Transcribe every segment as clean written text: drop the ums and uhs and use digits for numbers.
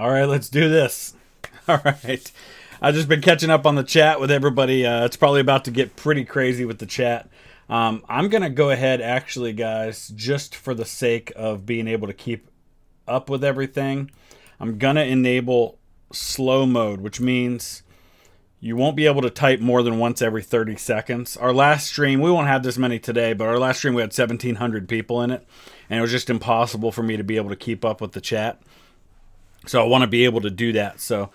All right, let's do this. All right. I've just been catching up on the chat with everybody. It's probably about to get pretty crazy with the chat. I'm going to go ahead, actually, guys, just for the sake of being able to keep up with everything. I'm going to enable slow mode, which means you won't be able to type more than once every 30 seconds. Our last stream, we won't have this many today, but our last stream we had 1,700 people in it, and it was just impossible for me to be able to keep up with the chat. So I want to be able to do that. So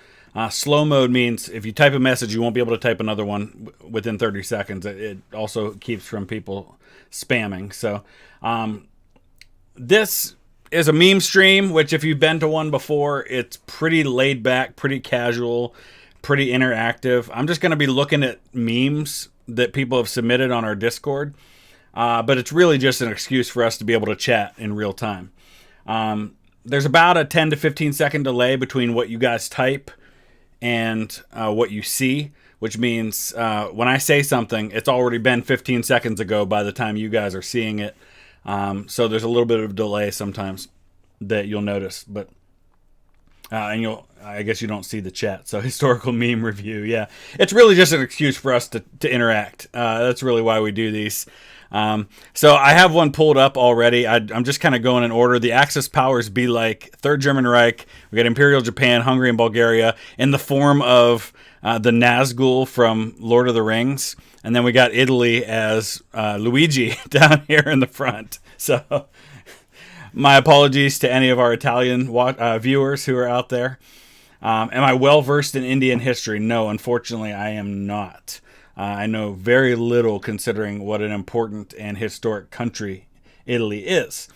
slow mode means if you type a message, you won't be able to type another one within 30 seconds. It also keeps from people spamming. So this is a meme stream, which if you've been to one before, it's pretty laid back, pretty casual, pretty interactive. I'm just going to be looking at memes that people have submitted on our Discord. But it's really just an excuse for us to be able to chat in real time. There's about a 10 to 15 second delay between what you guys type and what you see, which means when I say something, it's already been 15 seconds ago by the time you guys are seeing it. So there's a little bit of delay sometimes that you'll notice, but I guess you don't see the chat. So historical meme review. Yeah, it's really just an excuse for us to interact. That's really why we do these. So I have one pulled up already. I'm just kind of going in order. The Axis powers be like Third German Reich. We got Imperial Japan, Hungary, and Bulgaria in the form of the Nazgul from Lord of the Rings. And then we got Italy as Luigi down here in the front. So my apologies to any of our Italian viewers who are out there. Am I well versed in Indian history? No, unfortunately, I am not. I know very little considering what an important and historic country Italy is.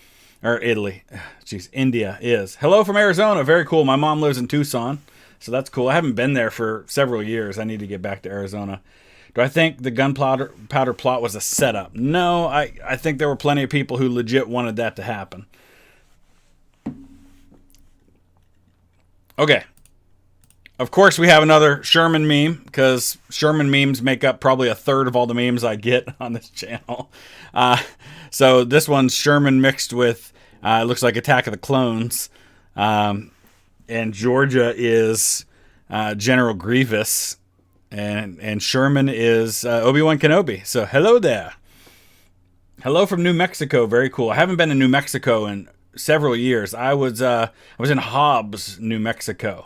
India is. Hello from Arizona. Very cool. My mom lives in Tucson, so that's cool. I haven't been there for several years. I need to get back to Arizona. Do I think the gunpowder plot was a setup? No, I think there were plenty of people who legit wanted that to happen. Okay. Of course, we have another Sherman meme, because Sherman memes make up probably a third of all the memes I get on this channel. So this one's Sherman mixed with, it looks like Attack of the Clones. And Georgia is General Grievous. And Sherman is Obi-Wan Kenobi. So hello there. Hello from New Mexico. Very cool. I haven't been to New Mexico in several years. I was in Hobbs, New Mexico.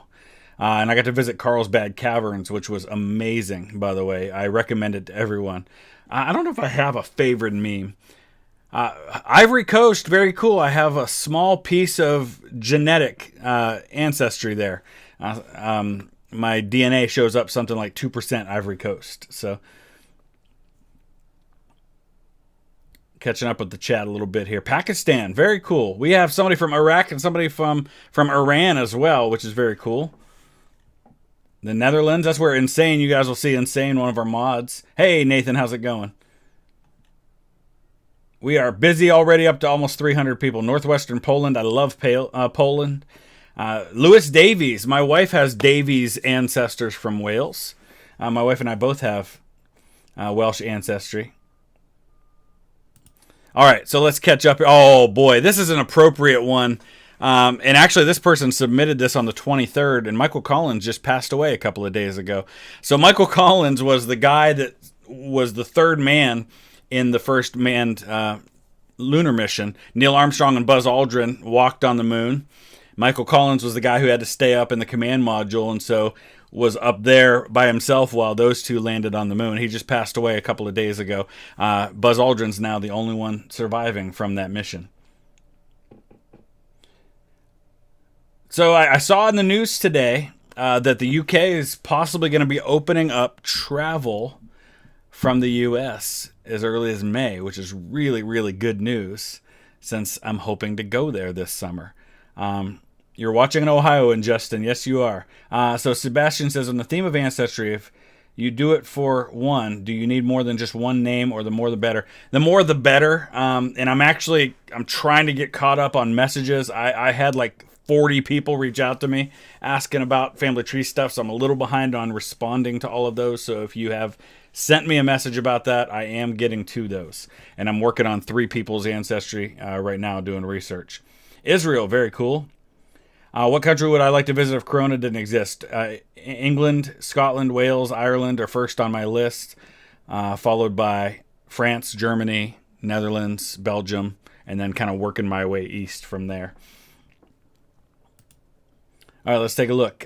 And I got to visit Carlsbad Caverns, which was amazing, by the way. I recommend it to everyone. I don't know if I have a favorite meme. Ivory Coast, very cool. I have a small piece of genetic ancestry there. My DNA shows up something like 2% Ivory Coast. So, catching up with the chat a little bit here. Pakistan, very cool. We have somebody from Iraq and somebody from Iran as well, which is very cool. The Netherlands, that's where Insane, you guys will see Insane, one of our mods. Hey, Nathan, how's it going? We are busy already, up to almost 300 people. Northwestern Poland, I love Poland. Lewis Davies, my wife has Davies ancestors from Wales. My wife and I both have Welsh ancestry. All right, so let's catch up. Oh, boy, this is an appropriate one. And actually, this person submitted this on the 23rd, and Michael Collins just passed away a couple of days ago. So Michael Collins was the guy that was the third man in the first manned lunar mission. Neil Armstrong and Buzz Aldrin walked on the moon. Michael Collins was the guy who had to stay up in the command module, and so was up there by himself while those two landed on the moon. He just passed away a couple of days ago. Buzz Aldrin's now the only one surviving from that mission. So I saw in the news today that the UK is possibly going to be opening up travel from the US as early as May, which is really, really good news since I'm hoping to go there this summer. You're watching in Ohio, and Justin, yes, you are. So Sebastian says, on the theme of Ancestry, if you do it for one, do you need more than just one name, or the more the better? The more the better. And I'm trying to get caught up on messages. I had like 40 people reach out to me asking about family tree stuff, so I'm a little behind on responding to all of those. So if you have sent me a message about that, I am getting to those. And I'm working on 3 people's ancestry right now doing research. Israel, very cool. What country would I like to visit if Corona didn't exist? England, Scotland, Wales, Ireland are first on my list, followed by France, Germany, Netherlands, Belgium, and then kind of working my way east from there. All right, let's take a look.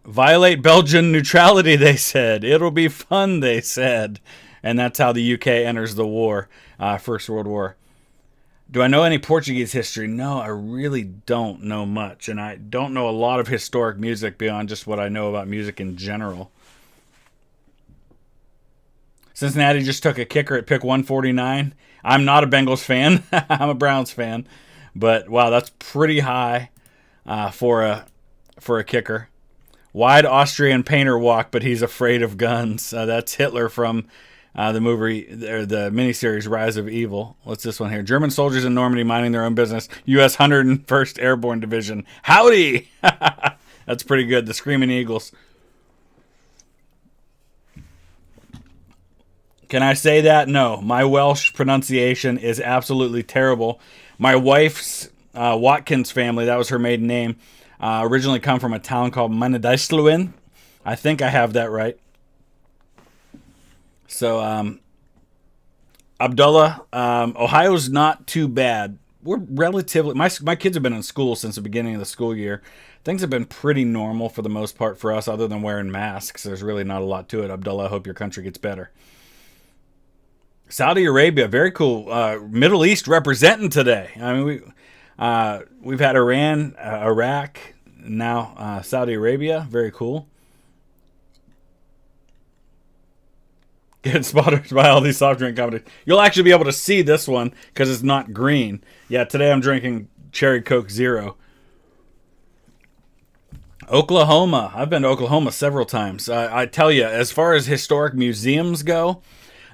Violate Belgian neutrality, they said. It'll be fun, they said. And that's how the UK enters the war, First World War. Do I know any Portuguese history? No, I really don't know much. And I don't know a lot of historic music beyond just what I know about music in general. Cincinnati just took a kicker at pick 149. I'm not a Bengals fan. I'm a Browns fan. But, wow, that's pretty high for a kicker. Wide Austrian painter walk, but he's afraid of guns. That's Hitler from the movie, or the miniseries Rise of Evil. What's this one here? German soldiers in Normandy minding their own business. U.S. 101st Airborne Division. Howdy! That's pretty good. The Screaming Eagles. Can I say that? No. My Welsh pronunciation is absolutely terrible. My wife's Watkins family, that was her maiden name, originally come from a town called Manadysluin. I think I have that right. So, Abdullah, Ohio's not too bad. We're relatively... My kids have been in school since the beginning of the school year. Things have been pretty normal for the most part for us, other than wearing masks. There's really not a lot to it. Abdullah, I hope your country gets better. Saudi Arabia, very cool. Middle East representing today. I mean, we've had Iran, Iraq, now Saudi Arabia. Very cool. Getting spotted by all these soft drink companies. You'll actually be able to see this one because it's not green. Yeah, today I'm drinking Cherry Coke Zero. Oklahoma. I've been to Oklahoma several times. I tell you, as far as historic museums go,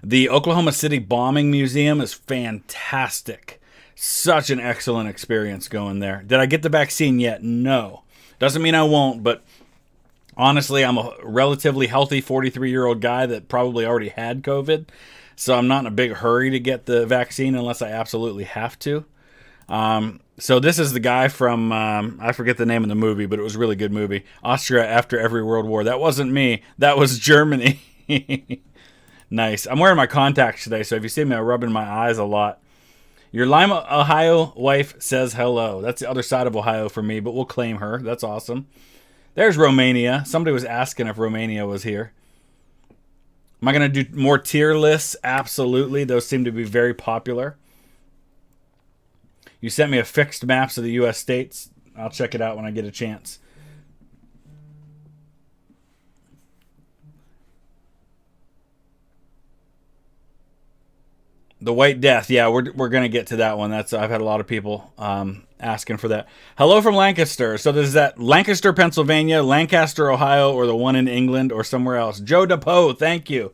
the Oklahoma City Bombing Museum is fantastic. Such an excellent experience going there. Did I get the vaccine yet? No. Doesn't mean I won't, but honestly, I'm a relatively healthy 43-year-old guy that probably already had COVID, so I'm not in a big hurry to get the vaccine unless I absolutely have to. So this is the guy from, I forget the name of the movie, but it was a really good movie. Austria After Every World War. That wasn't me. That was Germany. Nice. I'm wearing my contacts today, so if you see me, I'm rubbing my eyes a lot. Your Lima, Ohio wife says hello. That's the other side of Ohio for me, but we'll claim her. That's awesome. There's Romania. Somebody was asking if Romania was here. Am I going to do more tier lists? Absolutely. Those seem to be very popular. You sent me a fixed maps of the U.S. states. I'll check it out when I get a chance. The White Death. Yeah, we're going to get to that one. I've had a lot of people asking for that. Hello from Lancaster. So there's that Lancaster, Pennsylvania, Lancaster, Ohio, or the one in England or somewhere else. Joe DePoe, thank you.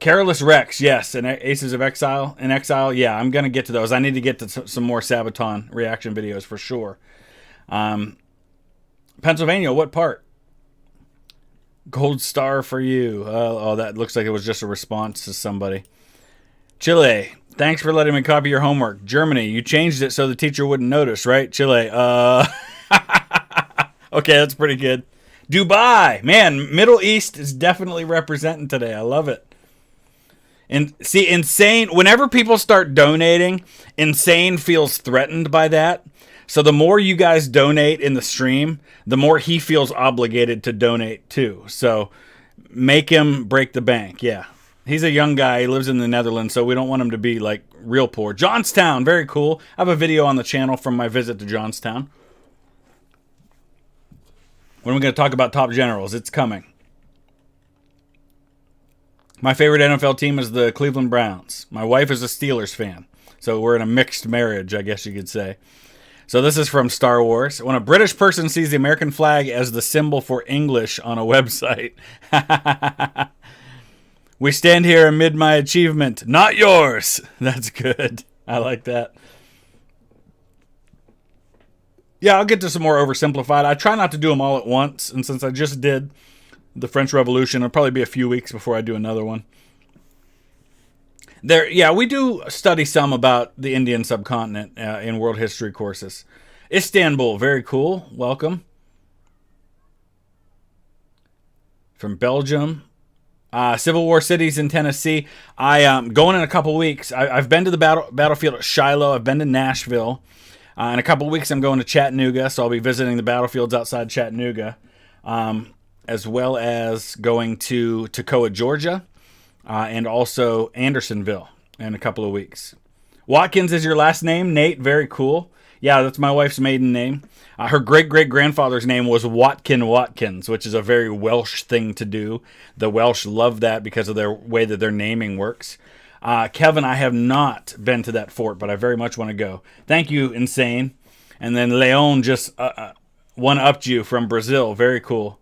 Careless Rex, yes. And Aces of Exile. In Exile, yeah, I'm going to get to those. I need to get to some more Sabaton reaction videos for sure. Pennsylvania, what part? Gold star for you. Oh, that looks like it was just a response to somebody. Chile, thanks for letting me copy your homework. Germany, you changed it so the teacher wouldn't notice, right? Chile, okay, that's pretty good. Dubai, man, Middle East is definitely representing today. I love it. And see, Insane, whenever people start donating, Insane feels threatened by that. So the more you guys donate in the stream, the more he feels obligated to donate too. So make him break the bank. Yeah. He's a young guy. He lives in the Netherlands, so we don't want him to be like real poor. Johnstown, very cool. I have a video on the channel from my visit to Johnstown. When are we going to talk about top generals? It's coming. My favorite NFL team is the Cleveland Browns. My wife is a Steelers fan. So we're in a mixed marriage, I guess you could say. So this is from Star Wars. When a British person sees the American flag as the symbol for English on a website. We stand here amid my achievement, not yours. That's good. I like that. Yeah, I'll get to some more oversimplified. I try not to do them all at once. And since I just did the French Revolution, it'll probably be a few weeks before I do another one. Yeah, we do study some about the Indian subcontinent in world history courses. Istanbul, very cool. Welcome. From Belgium. Civil War cities in Tennessee. Going in a couple weeks. I've been to the battlefield at Shiloh. I've been to Nashville. In a couple weeks, I'm going to Chattanooga, so I'll be visiting the battlefields outside Chattanooga, as well as going to Toccoa, Georgia, and also Andersonville in a couple of weeks. Watkins is your last name, Nate. Very cool. Yeah, that's my wife's maiden name. Her great-great-grandfather's name was Watkin Watkins, which is a very Welsh thing to do. The Welsh love that because of their way that their naming works. Kevin, I have not been to that fort, but I very much want to go. Thank you, Insane. And then Leon just one-upped you from Brazil. Very cool.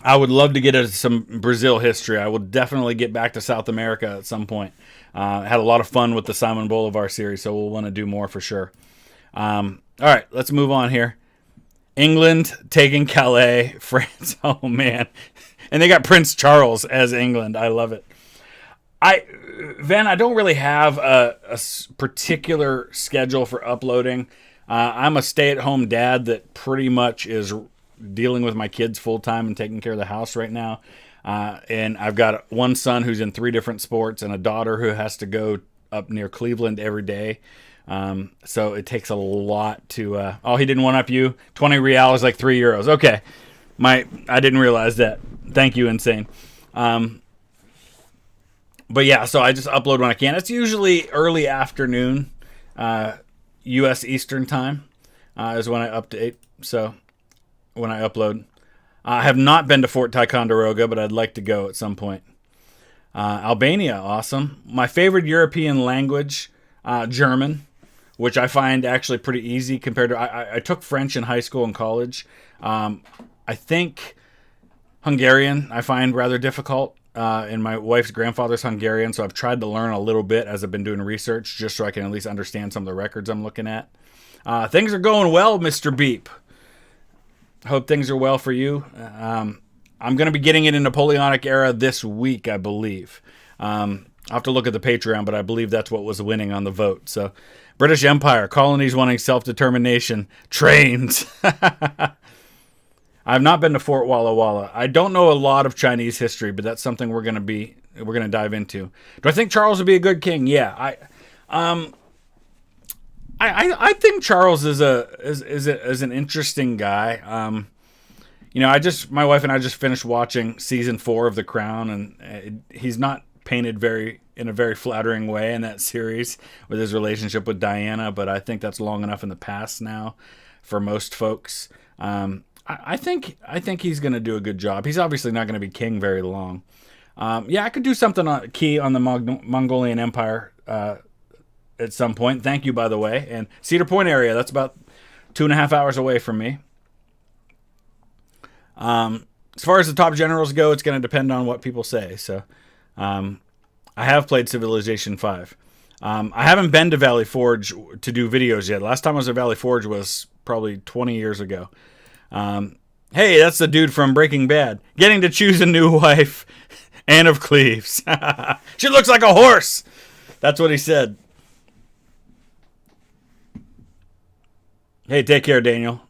I would love to get into some Brazil history. I will definitely get back to South America at some point. Had a lot of fun with the Simon Bolivar series, so we'll want to do more for sure. All right, let's move on here. England taking Calais, France. Oh, man. And they got Prince Charles as England. I love it. I don't really have a particular schedule for uploading. I'm a stay-at-home dad that pretty much is dealing with my kids full-time and taking care of the house right now. And I've got one son who's in 3 different sports and a daughter who has to go up near Cleveland every day. So it takes a lot to... he didn't one-up you. 20 real is like 3 euros. Okay. I didn't realize that. Thank you, Insane. But yeah, so I just upload when I can. It's usually early afternoon, U.S. Eastern time is when I update. So when I upload. I have not been to Fort Ticonderoga, but I'd like to go at some point. Albania, awesome. My favorite European language, German, which I find actually pretty easy compared to... I took French in high school and college. I think Hungarian I find rather difficult. And my wife's grandfather's Hungarian, so I've tried to learn a little bit as I've been doing research, just so I can at least understand some of the records I'm looking at. Things are going well, Mr. Beep. Hope things are well for you. I'm going to be getting in a Napoleonic era this week, I believe. I'll have to look at the Patreon, but I believe that's what was winning on the vote. So, British Empire, colonies wanting self-determination, trains. I've not been to Fort Walla Walla. I don't know a lot of Chinese history, but that's something we're going to dive into. Do I think Charles would be a good king? Yeah, I think Charles is an interesting guy. My wife and I just finished watching season 4 of The Crown, and he's not painted in a very flattering way in that series with his relationship with Diana. But I think that's long enough in the past now for most folks. I think he's going to do a good job. He's obviously not going to be king very long. I could do something on the Mongolian Empire at some point. Thank you, by the way. And Cedar Point area, that's about 2.5 hours away from me. As far as the top generals go, it's going to depend on what people say. So I have played Civilization 5. I haven't been to Valley Forge to do videos yet. Last time I was at Valley Forge was probably 20 years ago. Hey, that's the dude from Breaking Bad. Getting to choose a new wife, Anne of Cleves. She looks like a horse. That's what he said. Hey, take care, Daniel.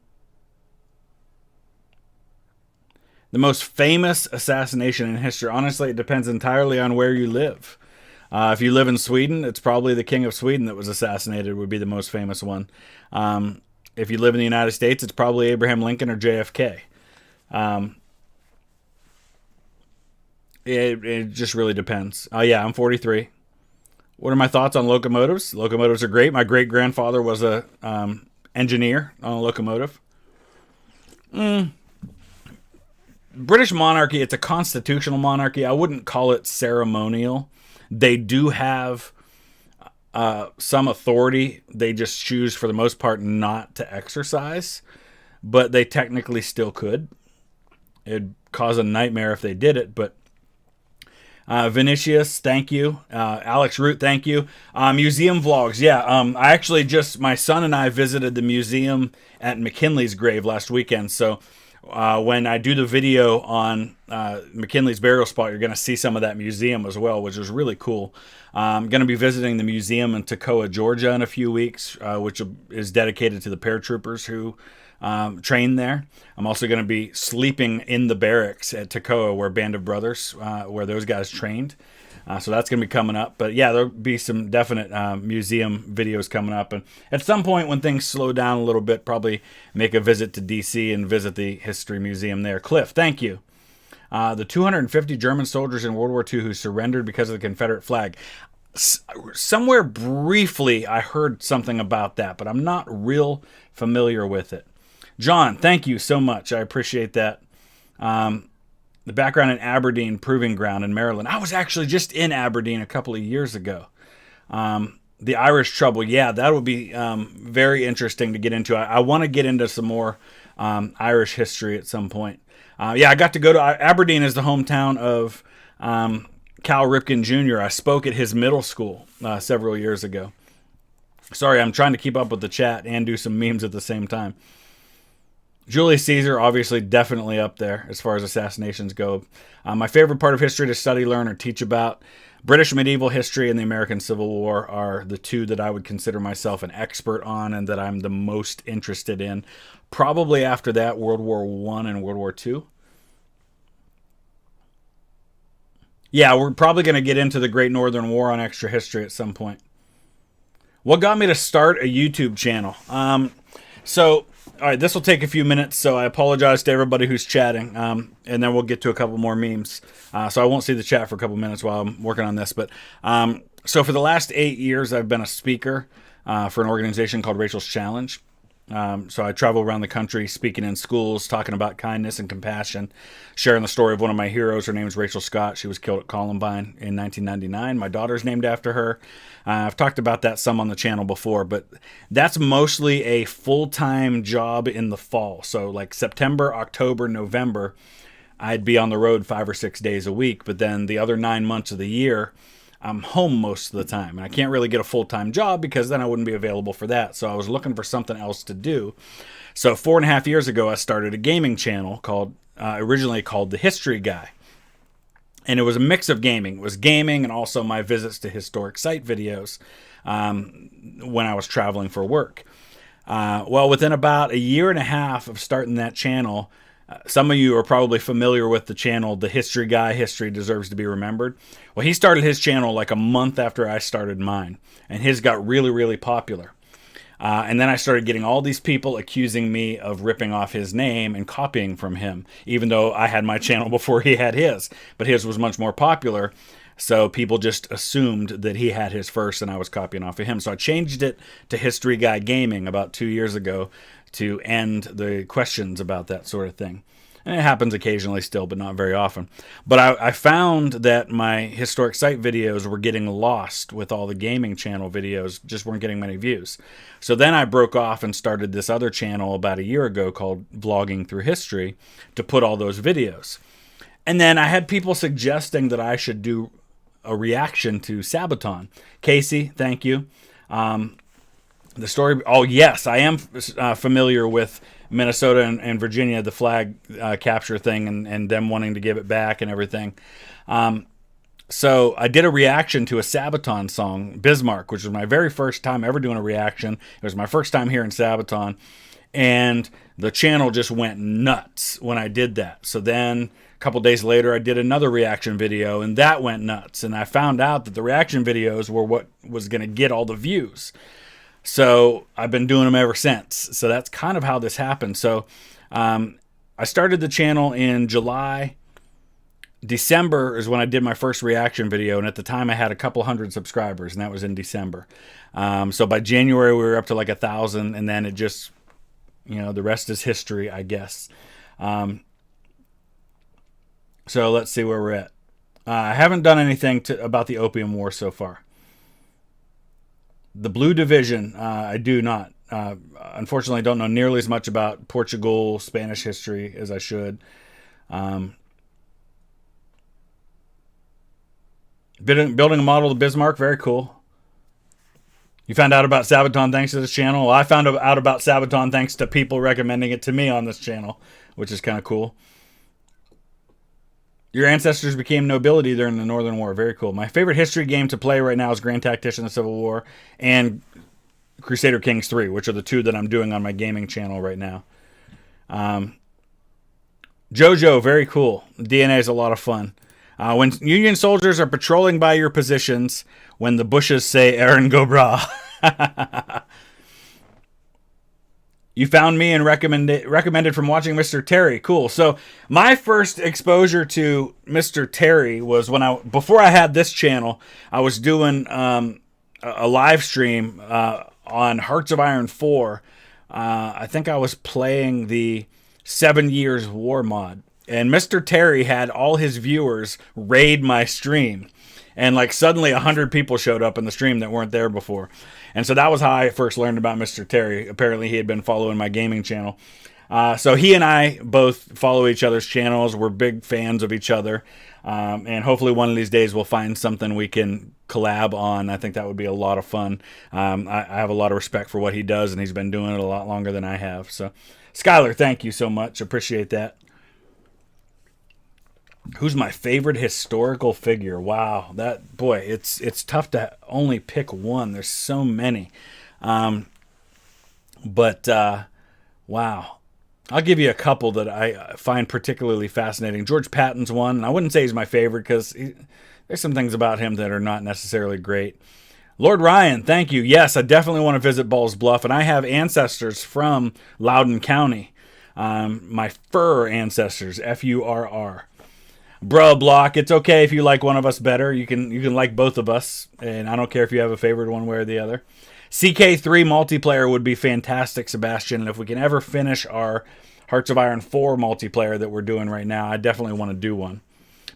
The most famous assassination in history. Honestly, it depends entirely on where you live. If you live in Sweden, it's probably the King of Sweden that was assassinated would be the most famous one. If you live in the United States, it's probably Abraham Lincoln or JFK. It just really depends. I'm 43. What are my thoughts on locomotives? Locomotives are great. My great-grandfather was a engineer on a locomotive. British monarchy, it's a constitutional monarchy. I wouldn't call it ceremonial. They do have some authority. They just choose, for the most part, not to exercise. But they technically still could. It'd cause a nightmare if they did it. But Vinicius, thank you. Alex Root, thank you. Museum vlogs. I actually my son and I visited the museum at McKinley's grave last weekend. So when I do the video on McKinley's burial spot, you're going to see some of that museum as well, which is really cool. I'm going to be visiting the museum in Toccoa, Georgia in a few weeks, which is dedicated to the paratroopers who trained there. I'm also going to be sleeping in the barracks at Toccoa, where Band of Brothers, where those guys trained. So that's going to be coming up. But yeah, there'll be some definite museum videos coming up. And at some point when things slow down a little bit, probably make a visit to D.C. and visit the History Museum there. Cliff, thank you. The 250 German soldiers in World War II who surrendered because of the Confederate flag. Somewhere briefly I heard something about that, but I'm not real familiar with it. John, thank you so much. I appreciate that. The background in Aberdeen Proving Ground in Maryland. I was actually just in Aberdeen a couple of years ago. The Irish Trouble. Yeah, that would be very interesting to get into. I want to get into some more Irish history at some point. Yeah, I got to go to Aberdeen is the hometown of Cal Ripken Jr. I spoke at his middle school several years ago. Sorry, I'm trying to keep up with the chat and do some memes at the same time. Julius Caesar, obviously, definitely up there as far as assassinations go. My favorite part of history to study, learn, or teach about. British medieval history and the American Civil War are the two that I would consider myself an expert on and that I'm the most interested in. Probably after that, World War I and World War II. Yeah, we're probably going to get into the Great Northern War on Extra History at some point. What got me to start a YouTube channel? All right, this will take a few minutes, so I apologize to everybody who's chatting, and then we'll get to a couple more memes. So I won't see the chat for a couple minutes while I'm working on this. But so for the last 8 years, I've been a speaker for an organization called Rachel's Challenge. So I travel around the country speaking in schools, talking about kindness and compassion, sharing the story of one of my heroes. Her name is Rachel Scott. She was killed at Columbine in 1999. My daughter's named after her. I've talked about that some on the channel before, but that's mostly a full-time job in the fall. So like September, October, November, I'd be on the road 5 or 6 days a week. But then the other 9 months of the year, I'm home most of the time. And I can't really get a full-time job because then I wouldn't be available for that. So I was looking for something else to do. So 4.5 years ago, I started a gaming channel called originally called The History Guy. And it was a mix of gaming. It was gaming and also my visits to historic site videos when I was traveling for work. Well, within about 1.5 years of starting that channel, some of you are probably familiar with the channel, The History Guy, History Deserves to Be Remembered. Well, he started his channel like a month after I started mine, and his got really, really popular. And then I started getting all these people accusing me of ripping off his name and copying from him, even though I had my channel before he had his. But his was much more popular, so people just assumed that he had his first and I was copying off of him. So I changed it to History Guy Gaming about 2 years ago to end the questions about that sort of thing. And it happens occasionally still, but not very often. But I found that my historic site videos were getting lost with all the gaming channel videos, just weren't getting many views. So then I broke off and started this other channel about 1 year ago called Vlogging Through History to put all those videos. And then I had people suggesting that I should do a reaction to Sabaton. Casey, thank you. The story, oh yes, I am familiar with Minnesota and Virginia, the flag capture thing and them wanting to give it back and everything. So I did a reaction to a Sabaton song, Bismarck, which was my very first time ever doing a reaction. It was my first time here in Sabaton. And the channel just went nuts when I did that. So then a couple days later, I did another reaction video, and that went nuts. And I found out that the reaction videos were what was going to get all the views. So I've been doing them ever since. So that's kind of how this happened. So I started the channel in July. December is when I did my first reaction video, and at the time I had a couple hundred subscribers, and that was in December. So by January we were up to like 1,000, and then it just, the rest is history, I guess. So let's see where we're at. I haven't done anything about the Opium War so far. The Blue Division, I do not. Unfortunately, I don't know nearly as much about Portugal, Spanish history as I should. Building a model of Bismarck, very cool. You found out about Sabaton thanks to this channel? Well, I found out about Sabaton thanks to people recommending it to me on this channel, which is kind of cool. Your ancestors became nobility during the Northern War. Very cool. My favorite history game to play right now is Grand Tactician: The Civil War and Crusader Kings 3, which are the two that I'm doing on my gaming channel right now. Jojo, very cool. DNA is a lot of fun. When Union soldiers are patrolling by your positions, when the bushes say Aaron go brah. You found me and recommended from watching Mr. Terry. Cool. So my first exposure to Mr. Terry was before I had this channel, I was doing a live stream on Hearts of Iron 4. I think I was playing the 7 Years War mod. And Mr. Terry had all his viewers raid my stream. And like suddenly 100 people showed up in the stream that weren't there before. And so that was how I first learned about Mr. Terry. Apparently he had been following my gaming channel. So he and I both follow each other's channels. We're big fans of each other. And hopefully one of these days we'll find something we can collab on. I think that would be a lot of fun. I have a lot of respect for what he does, and he's been doing it a lot longer than I have. So Skylar, thank you so much. Appreciate that. Who's my favorite historical figure? Wow, it's tough to only pick one. There's so many. Wow. I'll give you a couple that I find particularly fascinating. George Patton's one. And I wouldn't say he's my favorite because there's some things about him that are not necessarily great. Lord Ryan, thank you. Yes, I definitely want to visit Ball's Bluff, and I have ancestors from Loudoun County. My fur ancestors, Furr. Bro Block, it's okay if you like one of us better. You can like both of us, and I don't care if you have a favorite one way or the other. CK3 multiplayer would be fantastic, Sebastian, and if we can ever finish our Hearts of Iron 4 multiplayer that we're doing right now, I definitely want to do one.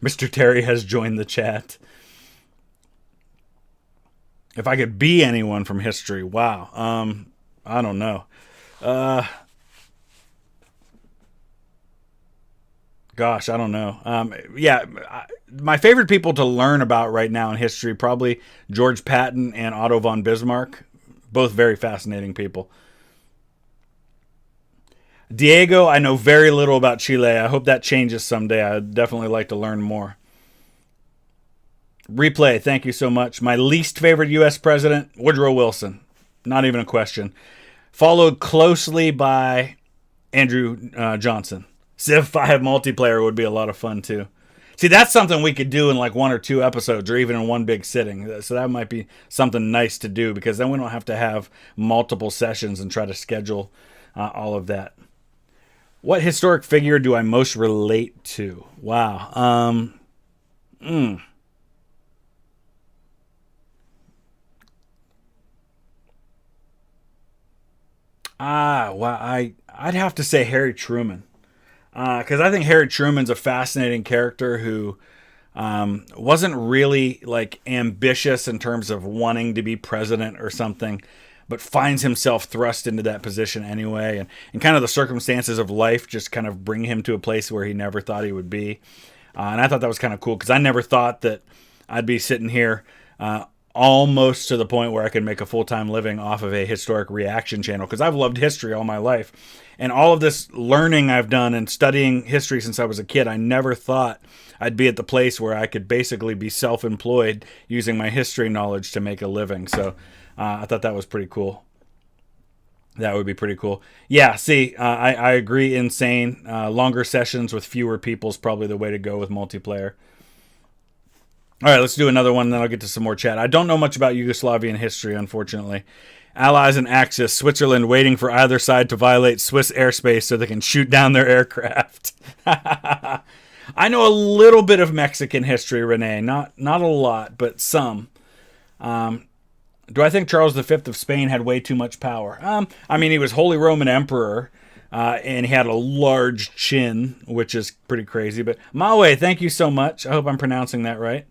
Mr. Terry has joined the chat. If I could be anyone from history, wow. I don't know. Gosh, I don't know. My favorite people to learn about right now in history, probably George Patton and Otto von Bismarck. Both very fascinating people. Diego, I know very little about Chile. I hope that changes someday. I'd definitely like to learn more. Replay, thank you so much. My least favorite U.S. president, Woodrow Wilson. Not even a question. Followed closely by Andrew Johnson. Civ 5 multiplayer would be a lot of fun too. See, that's something we could do in like 1 or 2 episodes or even in one big sitting. So that might be something nice to do because then we don't have to have multiple sessions and try to schedule all of that. What historic figure do I most relate to? Wow. I'd have to say Harry Truman. Because I think Harry Truman's a fascinating character who wasn't really like ambitious in terms of wanting to be president or something, but finds himself thrust into that position anyway. And kind of the circumstances of life just kind of bring him to a place where he never thought he would be. And I thought that was kind of cool because I never thought that I'd be sitting here almost to the point where I could make a full-time living off of a historic reaction channel because I've loved history all my life. And all of this learning I've done and studying history since I was a kid, I never thought I'd be at the place where I could basically be self-employed using my history knowledge to make a living. So I thought that was pretty cool. That would be pretty cool. Yeah, see, I agree. Insane. Longer sessions with fewer people is probably the way to go with multiplayer. All right, let's do another one, and then I'll get to some more chat. I don't know much about Yugoslavian history, unfortunately. Allies and Axis, Switzerland waiting for either side to violate Swiss airspace so they can shoot down their aircraft. I know a little bit of Mexican history, Renee. Not a lot, but some. Do I think Charles V of Spain had way too much power? I mean, he was Holy Roman Emperor, and he had a large chin, which is pretty crazy. But Mawe, thank you so much. I hope I'm pronouncing that right.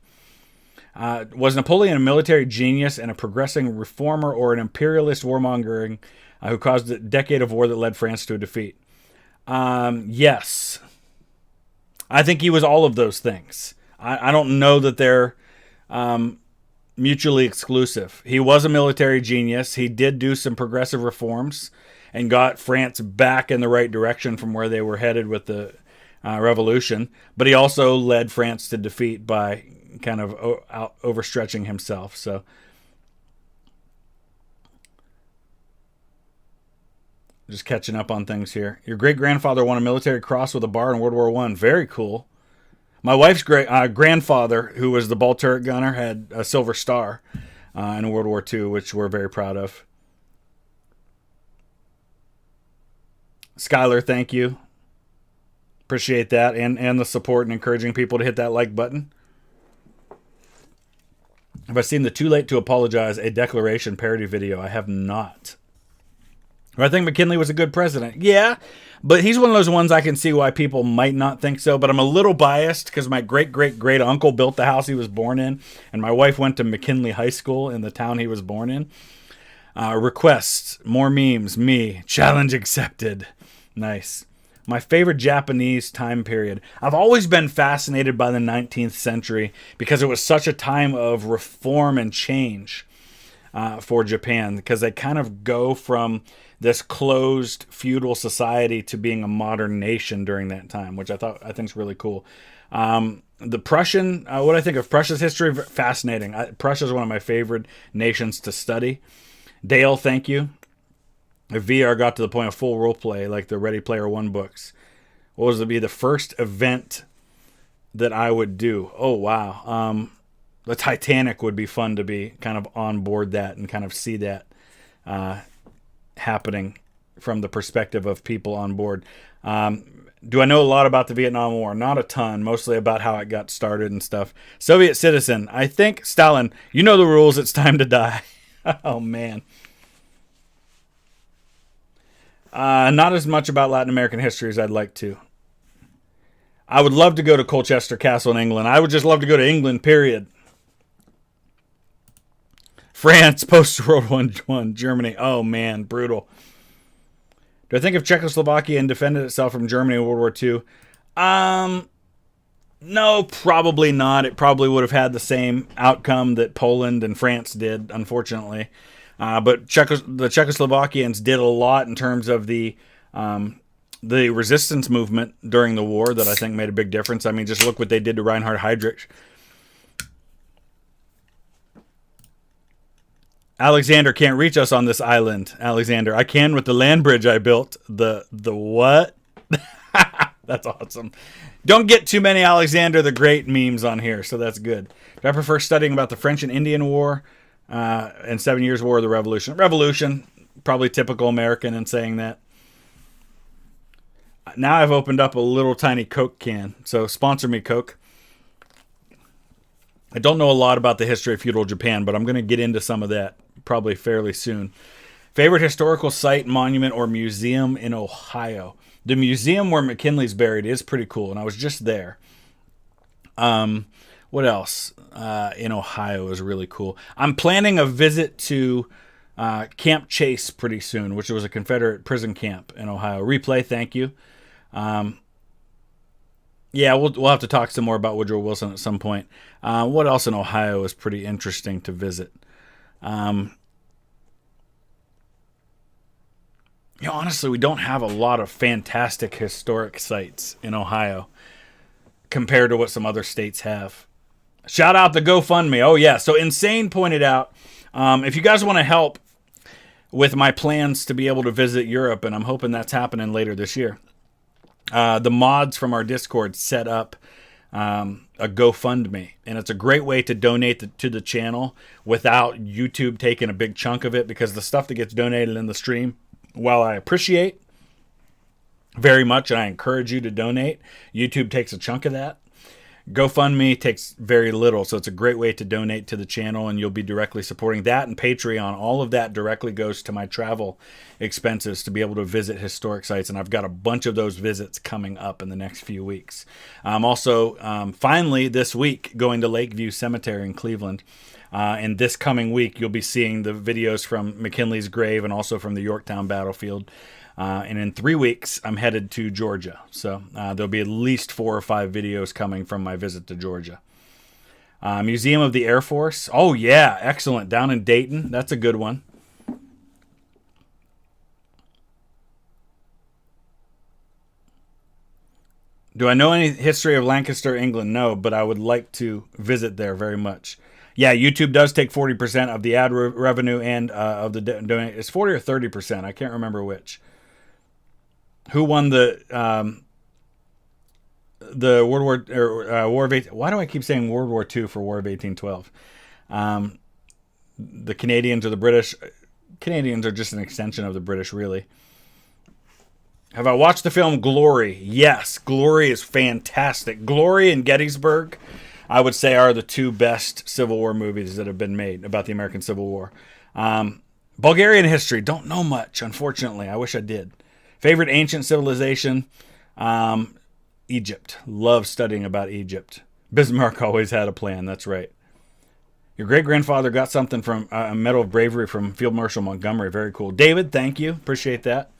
Was Napoleon a military genius and a progressing reformer or an imperialist warmongering who caused a decade of war that led France to a defeat? Yes. I think he was all of those things. I don't know that they're mutually exclusive. He was a military genius. He did do some progressive reforms and got France back in the right direction from where they were headed with the revolution. But he also led France to defeat by kind of overstretching himself. So just catching up on things here. Your great-grandfather won a military cross with a bar in World War I. Very cool. My wife's grandfather, who was the ball turret gunner, had a Silver Star in World War II, which we're very proud of. Skylar, thank you. Appreciate that, and the support and encouraging people to hit that like button. Have I seen the Too Late to Apologize, a declaration parody video? I have not. I think McKinley was a good president. Yeah, but he's one of those ones I can see why people might not think so. But I'm a little biased because my great-great-great-uncle built the house he was born in, and my wife went to McKinley High School in the town he was born in. Requests, more memes, me, challenge accepted. Nice. My favorite Japanese time period. I've always been fascinated by the 19th century because it was such a time of reform and change for Japan, because they kind of go from this closed feudal society to being a modern nation during that time, which I think is really cool. The Prussian, what I think of Prussia's history, fascinating. Prussia is one of my favorite nations to study. Dale, thank you. If VR got to the point of full role play, like the Ready Player One books, what was to be the first event that I would do? Oh, wow. The Titanic would be fun to be kind of on board that and kind of see that happening from the perspective of people on board. Do I know a lot about the Vietnam War? Not a ton, mostly about how it got started and stuff. Soviet citizen. I think, Stalin, you know the rules. It's time to die. Oh, man. Not as much about Latin American history as I'd like to. I would love to go to Colchester Castle in England. I would just love to go to England, period. France, post-World War I, Germany. Oh, man, brutal. Do I think if Czechoslovakia and defended itself from Germany in World War II? No, probably not. It probably would have had the same outcome that Poland and France did, unfortunately. But the Czechoslovakians did a lot in terms of the resistance movement during the war that I think made a big difference. I mean, just look what they did to Reinhard Heydrich. Alexander can't reach us on this island. Alexander, I can with the land bridge I built. The what? That's awesome. Don't get too many Alexander the Great memes on here, so that's good. Do I prefer studying about the French and Indian War and 7 Years' War or the Revolution? Revolution, probably typical American in saying that. Now I've opened up a little tiny Coke can, so sponsor me, Coke. I don't know a lot about the history of feudal Japan, but I'm going to get into some of that probably fairly soon. Favorite historical site, monument, or museum in Ohio? The museum where McKinley's buried is pretty cool, and I was just there. What else in Ohio is really cool? I'm planning a visit to Camp Chase pretty soon, which was a Confederate prison camp in Ohio. Replay, thank you. Yeah, we'll have to talk some more about Woodrow Wilson at some point. What else in Ohio is pretty interesting to visit? Honestly, we don't have a lot of fantastic historic sites in Ohio compared to what some other states have. Shout out the GoFundMe. Oh, yeah. So Insane pointed out, if you guys want to help with my plans to be able to visit Europe, and I'm hoping that's happening later this year, the mods from our Discord set up a GoFundMe, and it's a great way to donate to the channel without YouTube taking a big chunk of it, because the stuff that gets donated in the stream, while I appreciate very much and I encourage you to donate, YouTube takes a chunk of that. GoFundMe takes very little, so it's a great way to donate to the channel, and you'll be directly supporting that. And Patreon, all of that directly goes to my travel expenses to be able to visit historic sites, and I've got a bunch of those visits coming up in the next few weeks. I'm also, finally, this week, going to Lakeview Cemetery in Cleveland. And this coming week, you'll be seeing the videos from McKinley's grave and also from the Yorktown battlefield. And in 3 weeks, I'm headed to Georgia. So there'll be at least 4 or 5 videos coming from my visit to Georgia. Museum of the Air Force. Oh, yeah. Excellent. Down in Dayton. That's a good one. Do I know any history of Lancaster, England? No, but I would like to visit there very much. Yeah, YouTube does take 40% of the ad revenue and of the donation. It's 40 or 30%. I can't remember which. Who won the World War War of 18? Why do I keep saying World War II for War of 1812? The Canadians or the British? Canadians are just an extension of the British, really. Have I watched the film Glory? Yes, Glory is fantastic. Glory and Gettysburg, I would say, are the two best Civil War movies that have been made about the American Civil War. Bulgarian history, don't know much, unfortunately. I wish I did. Favorite ancient civilization? Egypt. Love studying about Egypt. Bismarck always had a plan, that's right. Your great-grandfather got something from a Medal of Bravery from Field Marshal Montgomery. Very cool. David, thank you. Appreciate that.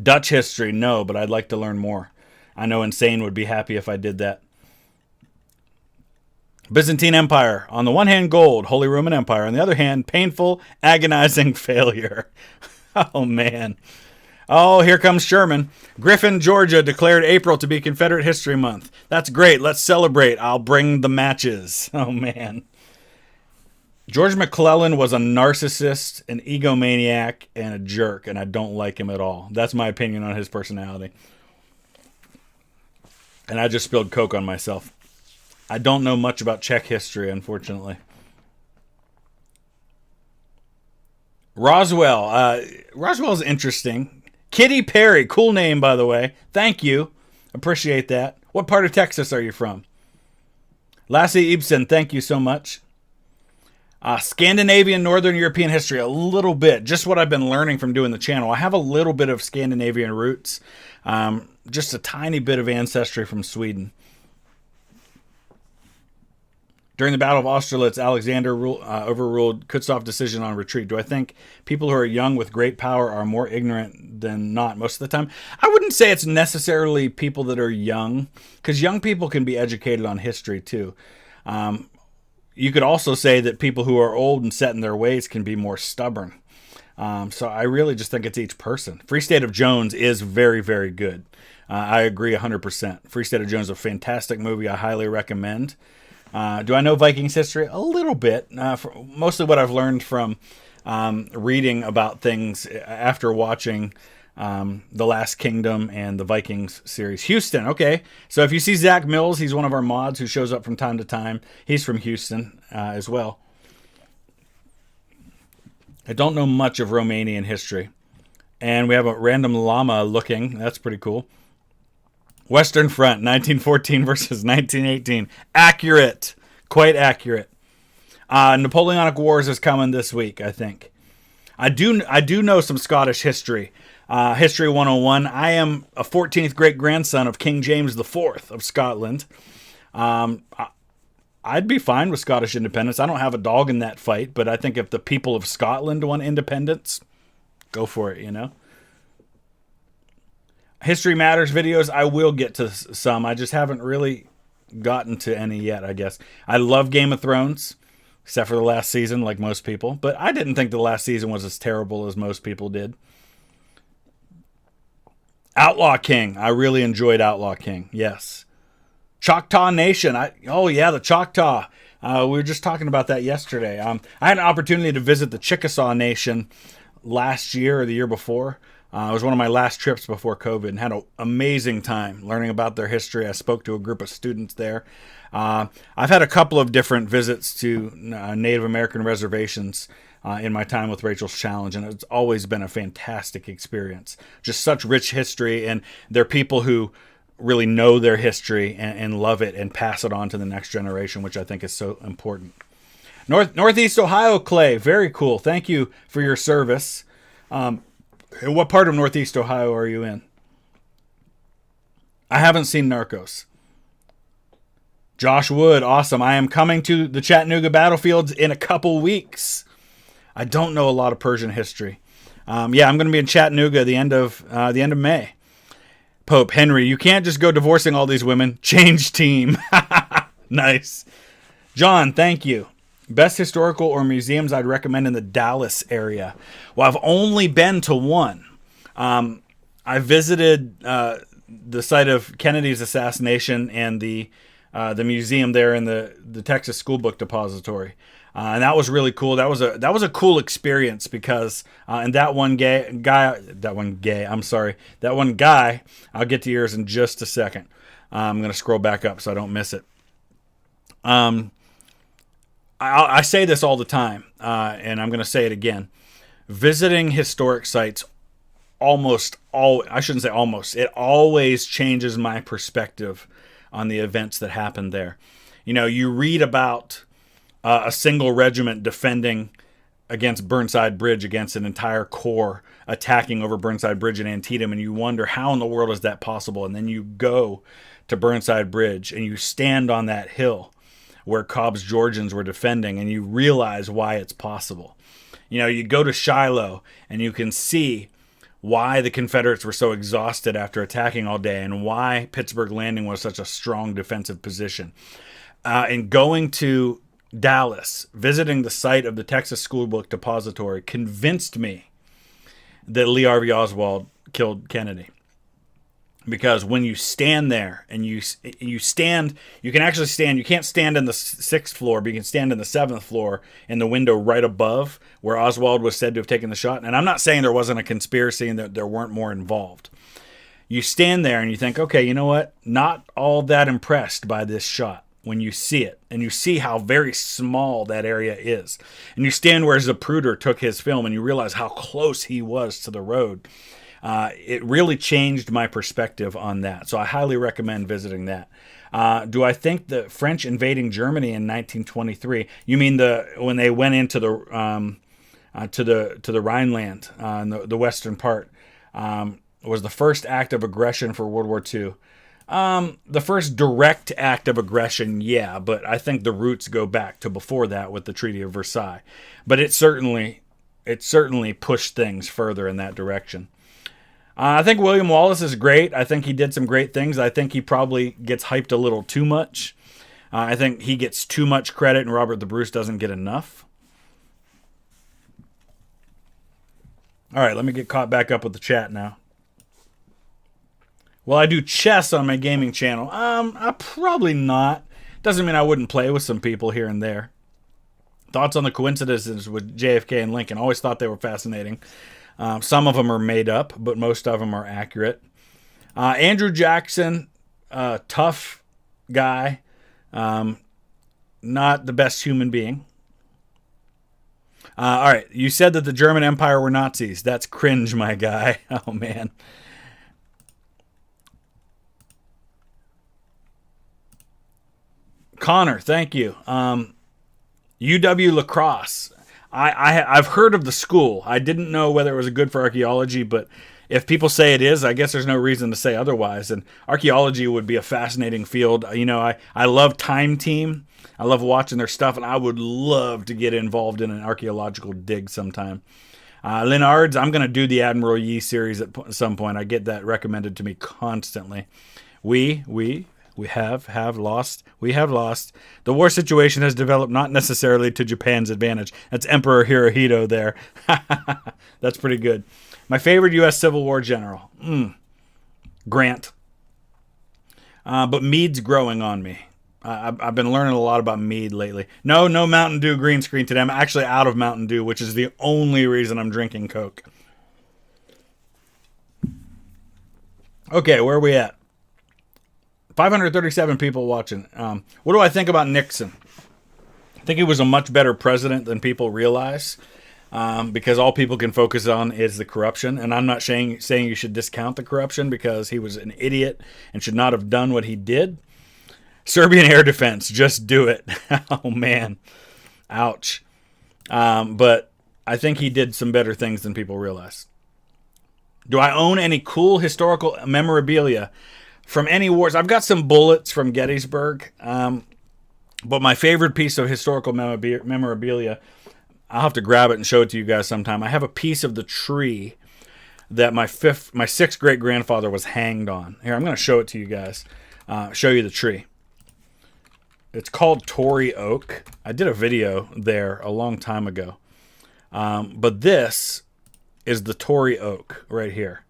Dutch history, no, but I'd like to learn more. I know Insane would be happy if I did that. Byzantine Empire. On the one hand, gold, Holy Roman Empire. On the other hand, painful, agonizing failure. Oh, man. Oh, here comes Sherman. Griffin, Georgia declared April to be Confederate History Month. That's great. Let's celebrate. I'll bring the matches. Oh, man. George McClellan was a narcissist, an egomaniac, and a jerk, and I don't like him at all. That's my opinion on his personality. And I just spilled Coke on myself. I don't know much about Czech history, unfortunately. Roswell. Roswell's interesting. Kitty Perry. Cool name, by the way. Thank you. Appreciate that. What part of Texas are you from? Lassie Ibsen, thank you so much. Scandinavian, Northern European history, a little bit. Just what I've been learning from doing the channel. I have a little bit of Scandinavian roots. Just a tiny bit of ancestry from Sweden. During the Battle of Austerlitz, Alexander overruled Qethsegol's decision on retreat. Do I think people who are young with great power are more ignorant than not most of the time? I wouldn't say it's necessarily people that are young, because young people can be educated on history too. You could also say that people who are old and set in their ways can be more stubborn. So I really just think it's each person. Free State of Jones is very, very good. I agree 100%. Free State of Jones is a fantastic movie. I highly recommend. Do I know Vikings history? A little bit. Mostly what I've learned from reading about things after watching The Last Kingdom and the Vikings series. Houston, okay. So if you see Zach Mills, he's one of our mods who shows up from time to time. He's from Houston as well. I don't know much of Romanian history. And we have a random llama looking. That's pretty cool. Western Front, 1914 versus 1918. Accurate. Quite accurate. Napoleonic Wars is coming this week, I think. I do know some Scottish history. History 101. I am a 14th great-grandson of King James IV of Scotland. I'd be fine with Scottish independence. I don't have a dog in that fight, but I think if the people of Scotland want independence, go for it, you know? History Matters videos, I will get to some. I just haven't really gotten to any yet, I guess. I love Game of Thrones, except for the last season, like most people. But I didn't think the last season was as terrible as most people did. Outlaw King. I really enjoyed Outlaw King, yes. Choctaw Nation. Oh, yeah, the Choctaw. We were just talking about that yesterday. I had an opportunity to visit the Chickasaw Nation last year or the year before. It was one of my last trips before COVID and had an amazing time learning about their history. I spoke to a group of students there. I've had a couple of different visits to Native American reservations in my time with Rachel's Challenge, and it's always been a fantastic experience. Just such rich history, and they're people who really know their history and love it and pass it on to the next generation, which I think is so important. Northeast Ohio, Clay, very cool. Thank you for your service. What part of Northeast Ohio are you in? I haven't seen Narcos. Josh Wood, awesome. I am coming to the Chattanooga battlefields in a couple weeks. I don't know a lot of Persian history. Yeah, I'm going to be in Chattanooga the end of May. Pope Henry, you can't just go divorcing all these women. Change team. Nice. John, thank you. Best historical or museums I'd recommend in the Dallas area. Well, I've only been to one. I visited the site of Kennedy's assassination and the museum there in the Texas School Book Depository, and that was really cool. That was a cool experience because and that one guy, I'll get to yours in just a second. I'm gonna scroll back up so I don't miss it. I say this all the time, and I'm gonna say it again. Visiting historic sites it always changes my perspective on the events that happened there. You know, you read about a single regiment defending against Burnside Bridge, against an entire corps attacking over Burnside Bridge in Antietam, and you wonder how in the world is that possible. And then you go to Burnside Bridge and you stand on that hill where Cobb's Georgians were defending, and you realize why it's possible. You know, you go to Shiloh and you can see why the Confederates were so exhausted after attacking all day and why Pittsburgh Landing was such a strong defensive position. And going to Dallas, visiting the site of the Texas School Book Depository, convinced me that Lee Harvey Oswald killed Kennedy. Because when you stand there and you can actually stand. You can't stand in the 6th floor, but you can stand in the 7th floor in the window right above where Oswald was said to have taken the shot. And I'm not saying there wasn't a conspiracy and that there weren't more involved. You stand there and you think, okay, you know what? Not all that impressed by this shot when you see it. And you see how very small that area is. And you stand where Zapruder took his film and you realize how close he was to the road. It really changed my perspective on that. So I highly recommend visiting that. Do I think the French invading Germany in 1923? You mean when they went into the Rhineland, the western part, was the first act of aggression for World War II? The first direct act of aggression, yeah, but I think the roots go back to before that with the Treaty of Versailles. But it certainly pushed things further in that direction. I think William Wallace is great. I think he did some great things. I think he probably gets hyped a little too much. I think he gets too much credit and Robert the Bruce doesn't get enough. All right, let me get caught back up with the chat now. Will I do chess on my gaming channel? Probably not. Doesn't mean I wouldn't play with some people here and there. Thoughts on the coincidences with JFK and Lincoln? Always thought they were fascinating. Some of them are made up, but most of them are accurate. Andrew Jackson, tough guy, not the best human being. All right, you said that the German Empire were Nazis. That's cringe, my guy. Oh, man. Connor, thank you. UW La Crosse. I've heard of the school. I didn't know whether it was good for archaeology, but if people say it is, I guess there's no reason to say otherwise. And archaeology would be a fascinating field. You know, I love Time Team. I love watching their stuff, and I would love to get involved in an archaeological dig sometime. Linards, I'm going to do the Admiral Yi series at some point. I get that recommended to me constantly. We have lost. We have lost. The war situation has developed not necessarily to Japan's advantage. That's Emperor Hirohito there. That's pretty good. My favorite U.S. Civil War general? Grant. But Meade's growing on me. I've been learning a lot about Meade lately. No Mountain Dew green screen today. I'm actually out of Mountain Dew, which is the only reason I'm drinking Coke. Okay, where are we at? 537 people watching. What do I think about Nixon? I think he was a much better president than people realize, because all people can focus on is the corruption. And I'm not saying you should discount the corruption because he was an idiot and should not have done what he did. Serbian air defense, just do it. Oh, man. Ouch. But I think he did some better things than people realize. Do I own any cool historical memorabilia from any wars? I've got some bullets from Gettysburg, but my favorite piece of historical memorabilia, I'll have to grab it and show it to you guys sometime. I have a piece of the tree that my sixth great-grandfather was hanged on. Here, I'm going to show it to you guys. Show you the tree. It's called Tory Oak. I did a video there a long time ago. But this is the Tory Oak right here.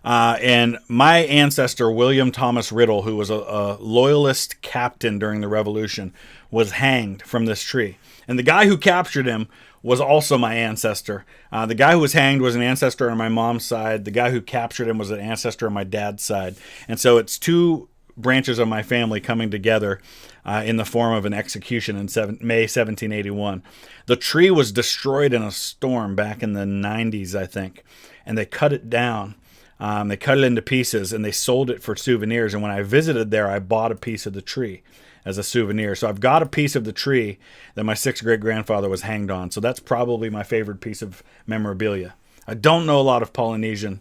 And my ancestor, William Thomas Riddle, who was a loyalist captain during the Revolution, was hanged from this tree. And the guy who captured him was also my ancestor. The guy who was hanged was an ancestor on my mom's side. The guy who captured him was an ancestor on my dad's side. And so it's two branches of my family coming together in the form of an execution in May 1781. The tree was destroyed in a storm back in the 90s, I think. And they cut it down. They cut it into pieces and they sold it for souvenirs. And when I visited there, I bought a piece of the tree as a souvenir. So I've got a piece of the tree that my 6th great-grandfather was hanged on. So that's probably my favorite piece of memorabilia. I don't know a lot of Polynesian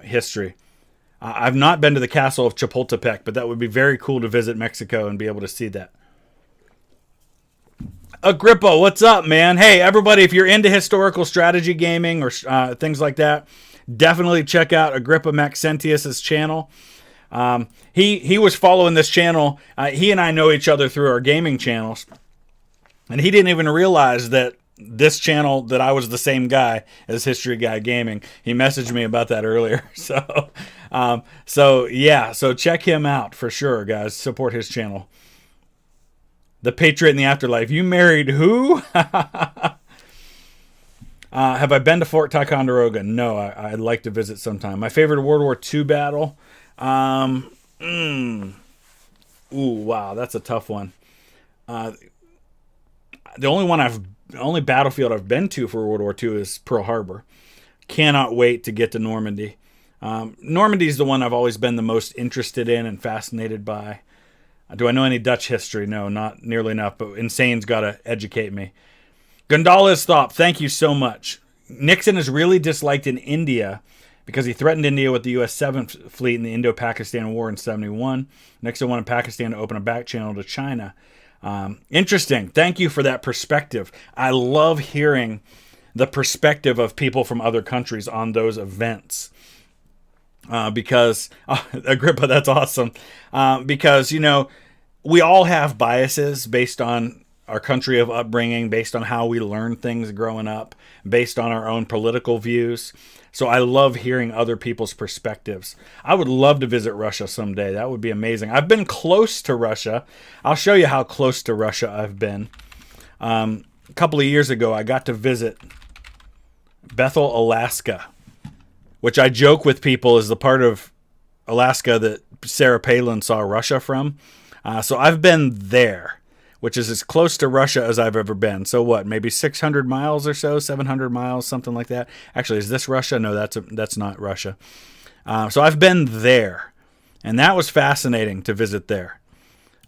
history. I've not been to the castle of Chapultepec, but that would be very cool to visit Mexico and be able to see that. Agrippa, what's up, man? Hey, everybody, if you're into historical strategy gaming or things like that, definitely check out Agrippa Maxentius's channel. He was following this channel. He and I know each other through our gaming channels. And he didn't even realize that this channel, that I was the same guy as History Guy Gaming. He messaged me about that earlier. So check him out for sure, guys. Support his channel. The Patriot in the Afterlife. You married who? Have I been to Fort Ticonderoga? No, I'd like to visit sometime. My favorite World War II battle? Ooh, wow, that's a tough one. The only battlefield I've been to for World War II is Pearl Harbor. Cannot wait to get to Normandy. Normandy's the one I've always been the most interested in and fascinated by. Do I know any Dutch history? No, not nearly enough, but Insane's got to educate me. Gondala's Thought, thank you so much. Nixon is really disliked in India because he threatened India with the U.S. 7th Fleet in the Indo-Pakistan War in 71. Nixon wanted Pakistan to open a back channel to China. Interesting. Thank you for that perspective. I love hearing the perspective of people from other countries on those events. Because, Agrippa, that's awesome. Because, we all have biases based on our country of upbringing, based on how we learn things growing up, based on our own political views. So I love hearing other people's perspectives. I would love to visit Russia someday. That would be amazing. I've been close to Russia. I'll show you how close to Russia I've been. A couple of years ago, I got to visit Bethel, Alaska, which I joke with people is the part of Alaska that Sarah Palin saw Russia from. So I've been there, which is as close to Russia as I've ever been. So what, maybe 600 miles or so, 700 miles, something like that. Actually, is this Russia? No, that's not Russia. So I've been there, and that was fascinating to visit there.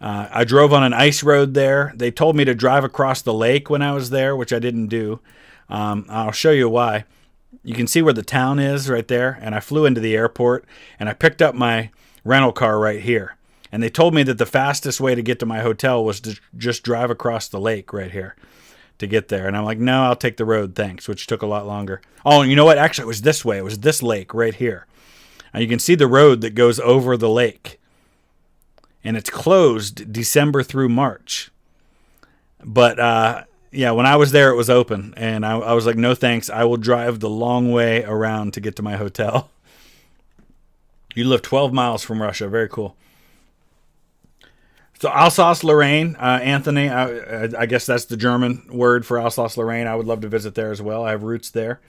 I drove on an ice road there. They told me to drive across the lake when I was there, which I didn't do. I'll show you why. You can see where the town is right there, and I flew into the airport, and I picked up my rental car right here. And they told me that the fastest way to get to my hotel was to just drive across the lake right here to get there. And I'm like, no, I'll take the road, thanks, which took a lot longer. Oh, and you know what? Actually, it was this way. It was this lake right here. And you can see the road that goes over the lake. And it's closed December through March. But, yeah, when I was there, it was open. And I was like, no, thanks. I will drive the long way around to get to my hotel. You live 12 miles from Russia. Very cool. So Alsace-Lorraine, Anthony, I guess that's the German word for Alsace-Lorraine. I would love to visit there as well. I have roots there.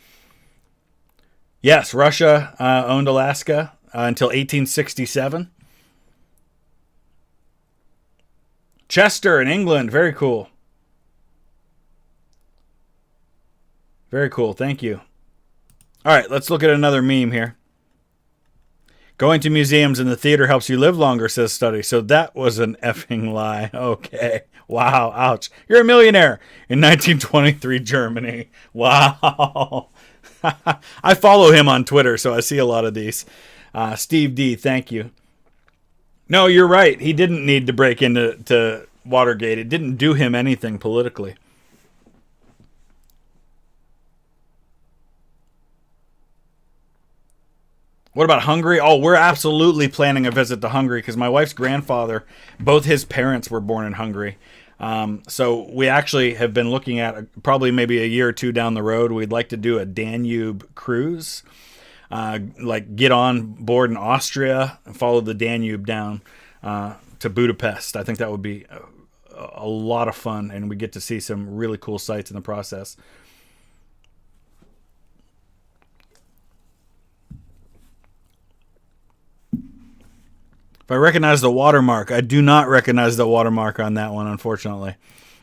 Yes, Russia owned Alaska until 1867. Chester in England, very cool. Very cool, thank you. All right, let's look at another meme here. Going to museums and the theater helps you live longer, says study. So that was an effing lie. Okay. Wow. Ouch. You're a millionaire in 1923 Germany. Wow. I follow him on Twitter, so I see a lot of these. Steve D, thank you. No, you're right. He didn't need to break into Watergate. It didn't do him anything politically. What about Hungary? Oh, we're absolutely planning a visit to Hungary because my wife's grandfather, both his parents were born in Hungary. So we actually have been looking at probably maybe a year or two down the road. We'd like to do a Danube cruise, like get on board in Austria and follow the Danube down to Budapest. I think that would be a lot of fun, and we get to see some really cool sights in the process. If I recognize the watermark, I do not recognize the watermark on that one, unfortunately.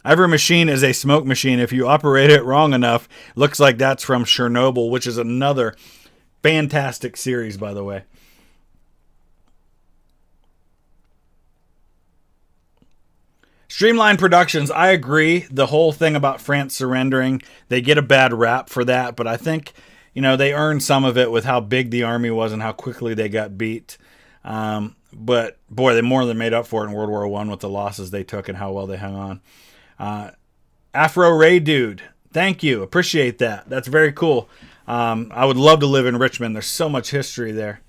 Every machine is a smoke machine. If you operate it wrong enough, looks like that's from Chernobyl, which is another fantastic series, by the way. Streamline Productions, I agree. The whole thing about France surrendering, they get a bad rap for that, but I think, they earned some of it with how big the army was and how quickly they got beat. But boy, they more than made up for it in World War I with the losses they took and how well they hung on. Afro Ray Dude, thank you. Appreciate that. That's very cool. I would love to live in Richmond. There's so much history there.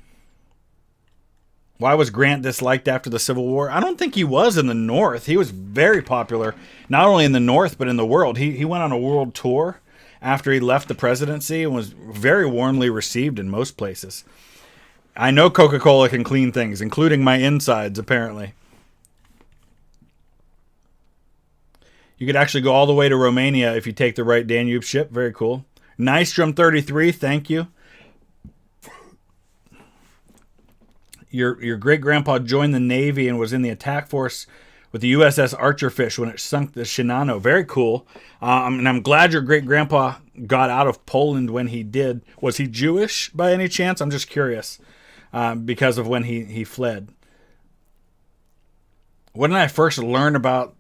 Why was Grant disliked after the Civil War? I don't think he was in the North. He was very popular, not only in the North, but in the world. He went on a world tour after he left the presidency and was very warmly received in most places. I know Coca-Cola can clean things, including my insides, apparently. You could actually go all the way to Romania if you take the right Danube ship. Very cool. Nystrom 33, thank you. Your great-grandpa joined the Navy and was in the attack force with the USS Archerfish when it sunk the Shinano. Very cool. And I'm glad your great-grandpa got out of Poland when he did. Was he Jewish by any chance? I'm just curious. Because of when he fled. When did I first learn about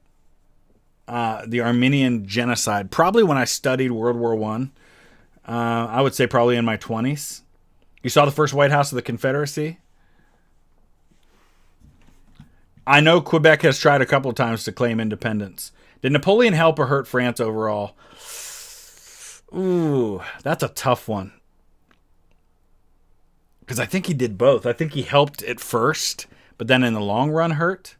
the Armenian genocide? Probably when I studied World War I. I would say probably in my 20s. You saw the first White House of the Confederacy? I know Quebec has tried a couple of times to claim independence. Did Napoleon help or hurt France overall? Ooh, that's a tough one. Because I think he did both. I think he helped at first, but then in the long run hurt.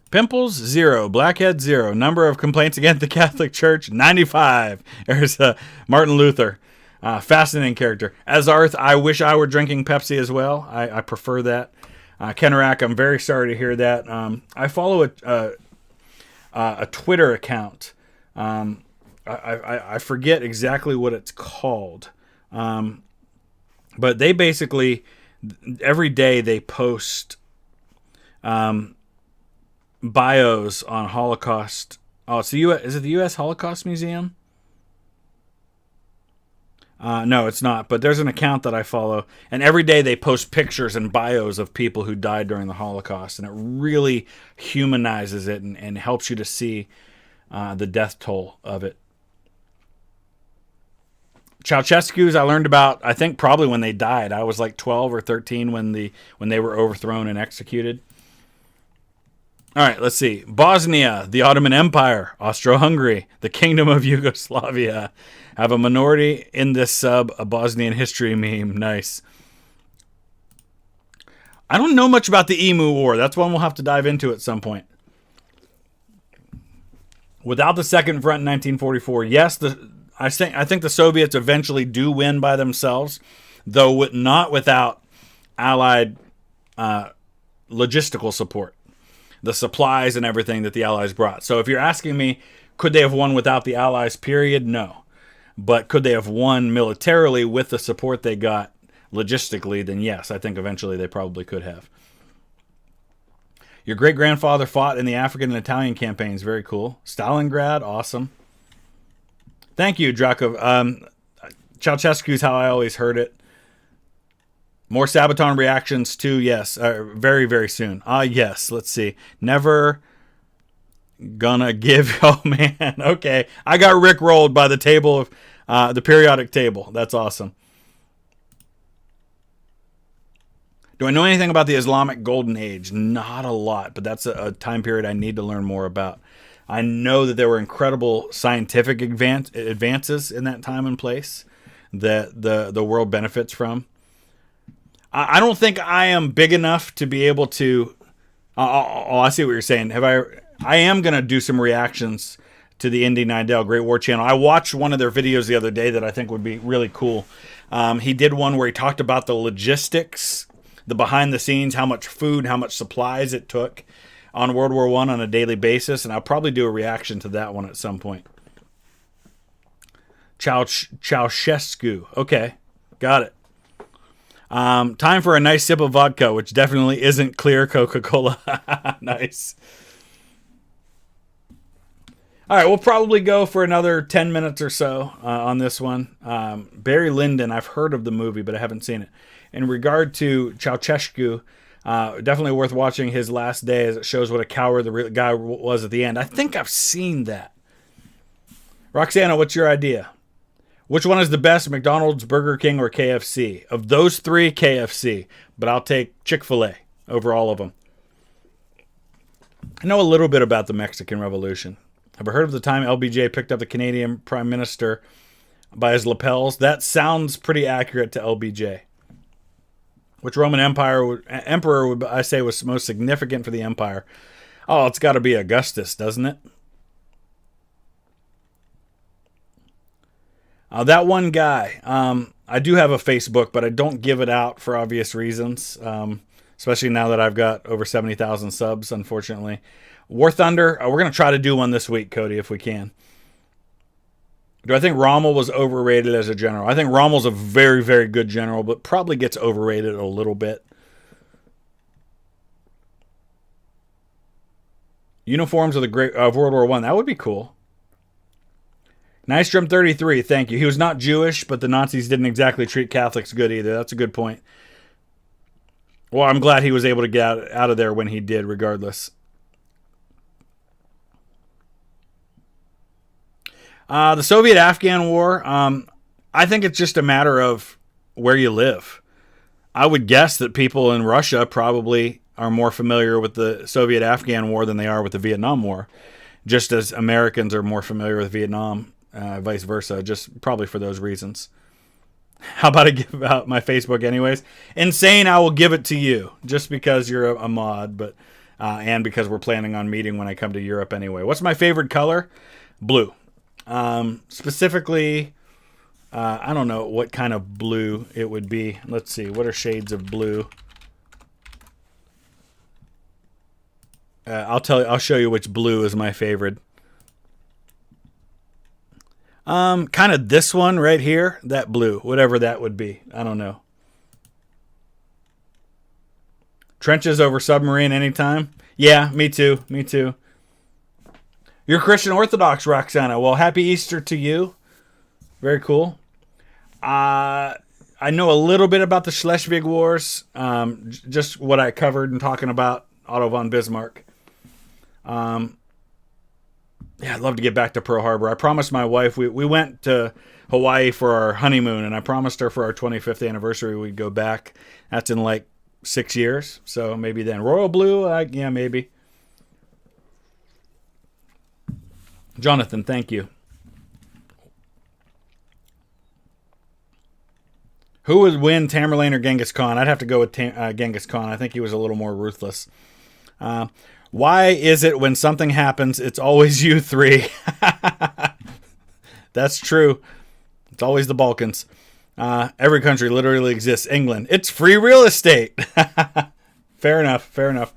Pimples, 0. Blackhead, 0. Number of complaints against the Catholic Church, 95. There's Martin Luther. Fascinating character. Azarth, I wish I were drinking Pepsi as well. I prefer that. Kennerak, I'm very sorry to hear that. I follow a Twitter account. I forget exactly what it's called. But they basically, every day they post bios on Holocaust. Oh, it's is it the U.S. Holocaust Museum? No, it's not. But there's an account that I follow, and every day they post pictures and bios of people who died during the Holocaust, and it really humanizes it and helps you to see the death toll of it. Ceausescu's I learned about, I think probably when they died. I was like 12 or 13 when they were overthrown and executed. All right, let's see. Bosnia, the Ottoman Empire, Austro-Hungary, the Kingdom of Yugoslavia. Have a minority in this sub, a Bosnian history meme. Nice. I don't know much about the Emu War. That's one we'll have to dive into at some point. Without the Second Front in 1944, yes, I think the Soviets eventually do win by themselves, though not without Allied logistical support. The supplies and everything that the Allies brought. So if you're asking me, could they have won without the Allies, period? No. But could they have won militarily with the support they got logistically? Then yes, I think eventually they probably could have. Your great-grandfather fought in the African and Italian campaigns. Very cool. Stalingrad, awesome. Thank you, Draco. Ceausescu's how I always heard it. More Sabaton reactions too, yes. Very, very soon. Yes, let's see. Never gonna give... Oh, man. Okay. I got rickrolled by the table of... the periodic table. That's awesome. Do I know anything about the Islamic Golden Age? Not a lot, but that's a time period I need to learn more about. I know that there were incredible scientific advances in that time and place that the world benefits from. I don't think I am big enough to be able to. I see what you're saying. I am going to do some reactions to the Indy Nidell Great War Channel. I watched one of their videos the other day that I think would be really cool. He did one where he talked about the logistics, the behind the scenes, how much food, how much supplies it took on World War I on a daily basis, and I'll probably do a reaction to that one at some point. Ceausescu. Okay, got it. Time for a nice sip of vodka, which definitely isn't clear Coca-Cola. Nice. All right, we'll probably go for another 10 minutes or so on this one. Barry Lyndon, I've heard of the movie, but I haven't seen it. In regard to Ceausescu, definitely worth watching his last day, as it shows what a coward the real guy was at the end. I think I've seen that. Roxana, what's your idea? Which one is the best, McDonald's, Burger King, or KFC? Of those three, KFC. But I'll take Chick-fil-A over all of them. I know a little bit about the Mexican Revolution. Have you heard of the time LBJ picked up the Canadian Prime Minister by his lapels? That sounds pretty accurate to LBJ. Which Roman emperor would I say was most significant for the empire? Oh, it's got to be Augustus, doesn't it? That one guy. I do have a Facebook, but I don't give it out for obvious reasons. Especially now that I've got over 70,000 subs, unfortunately. War Thunder, we're going to try to do one this week, Cody, if we can. Do I think Rommel was overrated as a general? I think Rommel's a very, very good general, but probably gets overrated a little bit. Uniforms of World War I, that would be cool. Nystrom 33, thank you. He was not Jewish, but the Nazis didn't exactly treat Catholics good either. That's a good point. Well, I'm glad he was able to get out of there when he did, regardless. The Soviet-Afghan War, I think it's just a matter of where you live. I would guess that people in Russia probably are more familiar with the Soviet-Afghan War than they are with the Vietnam War, just as Americans are more familiar with Vietnam, vice versa, just probably for those reasons. How about I give out my Facebook anyways? Insane, I will give it to you, just because you're a mod, but and because we're planning on meeting when I come to Europe anyway. What's my favorite color? Blue. Specifically, I don't know what kind of blue it would be. Let's see. What are shades of blue? I'll show you which blue is my favorite. Kind of this one right here, that blue, whatever that would be. I don't know. Trenches over submarine anytime? Yeah, me too. Me too. You're Christian Orthodox, Roxana. Well, happy Easter to you. Very cool. I know a little bit about the Schleswig Wars. Just what I covered and talking about Otto von Bismarck. Yeah, I'd love to get back to Pearl Harbor. I promised my wife, we went to Hawaii for our honeymoon, and I promised her for our 25th anniversary we'd go back. That's in like 6 years, so maybe then. Royal Blue, yeah, maybe. Jonathan, thank you. Who would win, Tamerlane or Genghis Khan? I'd have to go with Genghis Khan. I think he was a little more ruthless. Why is it when something happens, it's always you three? That's true. It's always the Balkans. Every country literally exists. England. It's free real estate. Fair enough. Fair enough.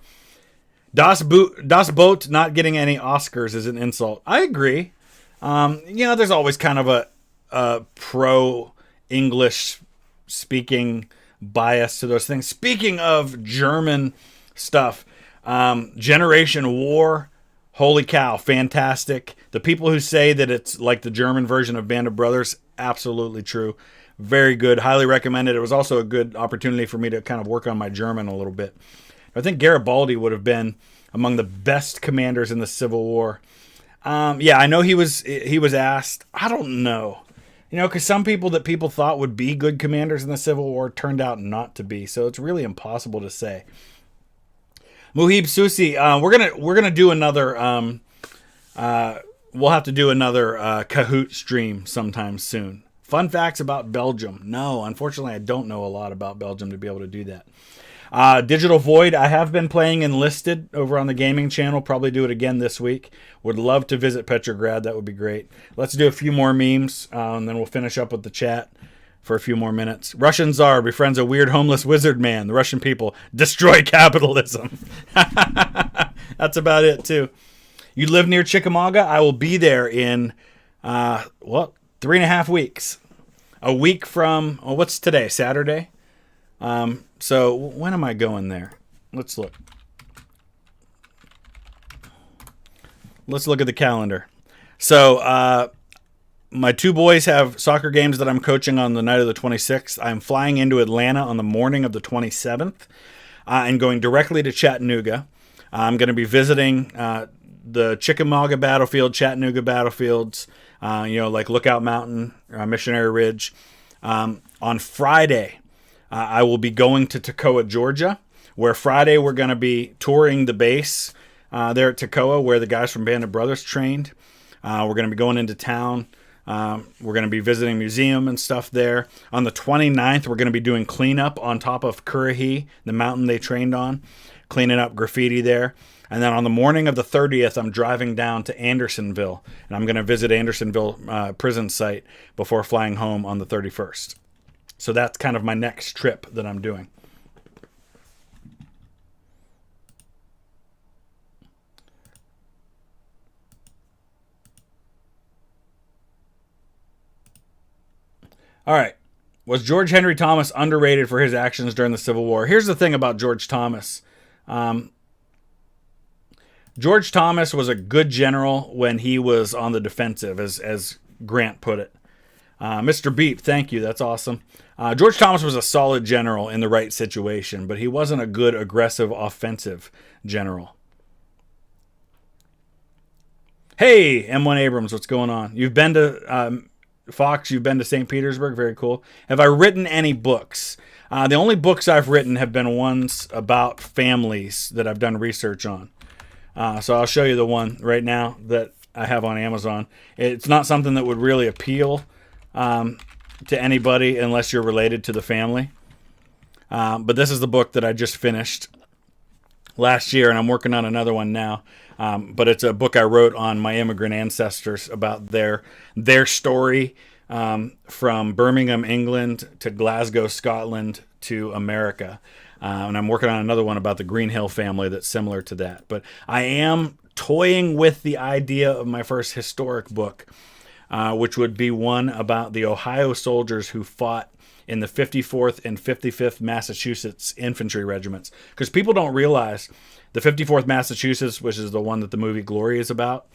Das Boot not getting any Oscars is an insult. I agree. There's always kind of a pro-English speaking bias to those things. Speaking of German stuff, Generation War, holy cow, fantastic. The people who say that it's like the German version of Band of Brothers, absolutely true. Very good, highly recommended. It was also a good opportunity for me to kind of work on my German a little bit. I think Garibaldi would have been among the best commanders in the Civil War. Yeah, I know he was asked. I don't know. Because some people that people thought would be good commanders in the Civil War turned out not to be. So it's really impossible to say. Muhib Susi, we're gonna do another We'll have to do another Kahoot stream sometime soon. Fun facts about Belgium. No, unfortunately, I don't know a lot about Belgium to be able to do that. Digital Void, I have been playing Enlisted over on the gaming channel. Probably do it again this week. Would love to visit Petrograd. That would be great. Let's do a few more memes, and then we'll finish up with the chat for a few more minutes. Russian Tsar befriends a weird homeless wizard man. The Russian people destroy capitalism. That's about it, too. You live near Chickamauga? I will be there in, 3.5 weeks. A week from, what's today? Saturday? So when am I going there? Let's look. Let's look at the calendar. So my two boys have soccer games that I'm coaching on the night of the 26th. I'm flying into Atlanta on the morning of the 27th and going directly to Chattanooga. I'm going to be visiting the Chickamauga battlefield, Chattanooga battlefields, like Lookout Mountain, Missionary Ridge. On Friday, I will be going to Toccoa, Georgia, where Friday we're going to be touring the base there at Toccoa, where the guys from Band of Brothers trained. We're going to be going into town. We're going to be visiting museum and stuff there. On the 29th, we're going to be doing cleanup on top of Currahee, the mountain they trained on, cleaning up graffiti there. And then on the morning of the 30th, I'm driving down to Andersonville, and I'm going to visit Andersonville prison site before flying home on the 31st. So that's kind of my next trip that I'm doing. All right. Was George Henry Thomas underrated for his actions during the Civil War? Here's the thing about George Thomas. George Thomas was a good general when he was on the defensive, as Grant put it. Mr. Beep, thank you. That's awesome. George Thomas was a solid general in the right situation, but he wasn't a good, aggressive, offensive general. Hey, M1 Abrams, what's going on? You've been to Fox, you've been to St. Petersburg. Very cool. Have I written any books? The only books I've written have been ones about families that I've done research on. So I'll show you the one right now that I have on Amazon. It's not something that would really appeal to anybody unless you're related to the family. But this is the book that I just finished last year, and I'm working on another one now. But it's a book I wrote on my immigrant ancestors about their story from Birmingham, England to Glasgow, Scotland to America. And I'm working on another one about the Greenhill family that's similar to that. But I am toying with the idea of my first historic book, which would be one about the Ohio soldiers who fought in the 54th and 55th Massachusetts infantry regiments. Because people don't realize the 54th Massachusetts, which is the one that the movie Glory is about,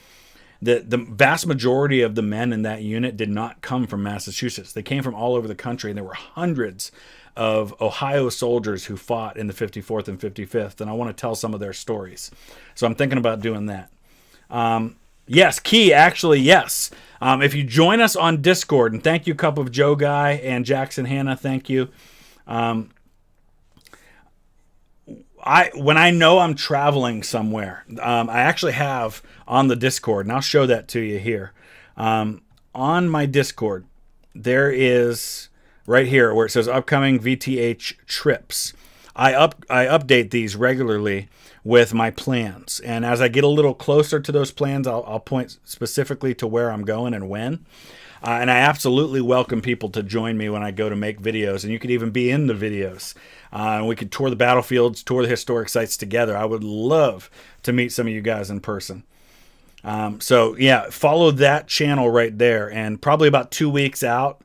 the vast majority of the men in that unit did not come from Massachusetts. They came from all over the country, and there were hundreds of Ohio soldiers who fought in the 54th and 55th, and I want to tell some of their stories. So I'm thinking about doing that. Yes, Key, actually, yes. If you join us on Discord, and thank you, Cup of Joe Guy and Jackson Hannah, thank you. When I know I'm traveling somewhere, I actually have on the Discord, and I'll show that to you here. On my Discord, there is right here where it says upcoming VTH trips. I update these regularly with my plans, and as I get a little closer to those plans, I'll point specifically to where I'm going and when. And I absolutely welcome people to join me when I go to make videos, and you could even be in the videos. And we could tour the battlefields, tour the historic sites together. I would love to meet some of you guys in person. So yeah, follow that channel right there, and probably about 2 weeks out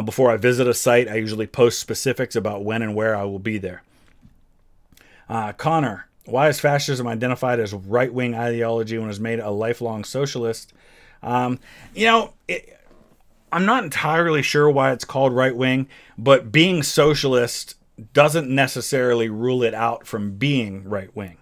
before I visit a site, I usually post specifics about when and where I will be there. Connor, why is fascism identified as right-wing ideology when it's made a lifelong socialist? I'm not entirely sure why it's called right-wing, but being socialist doesn't necessarily rule it out from being right-wing.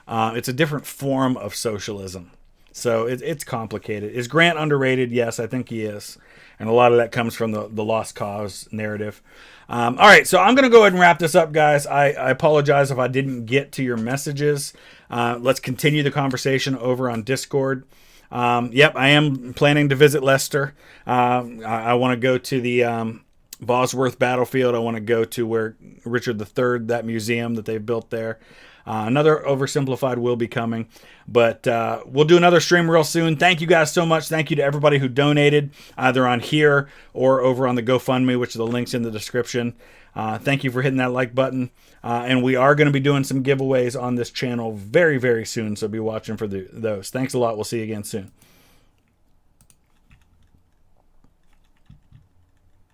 It's a different form of socialism. So it's complicated. Is Grant underrated? Yes, I think he is. And a lot of that comes from the lost cause narrative. All right, so I'm going to go ahead and wrap this up, guys. I apologize if I didn't get to your messages. Let's continue the conversation over on Discord. Yep, I am planning to visit Leicester. I want to go to the Bosworth battlefield. I want to go to where Richard III, that museum that they've built there. Another oversimplified will be coming, but we'll do another stream real soon. Thank you guys so much. Thank you to everybody who donated, either on here or over on the GoFundMe, which the link's in the description. Thank you for hitting that like button. And we are going to be doing some giveaways on this channel very, very soon, so be watching for those. Thanks a lot. We'll see you again soon.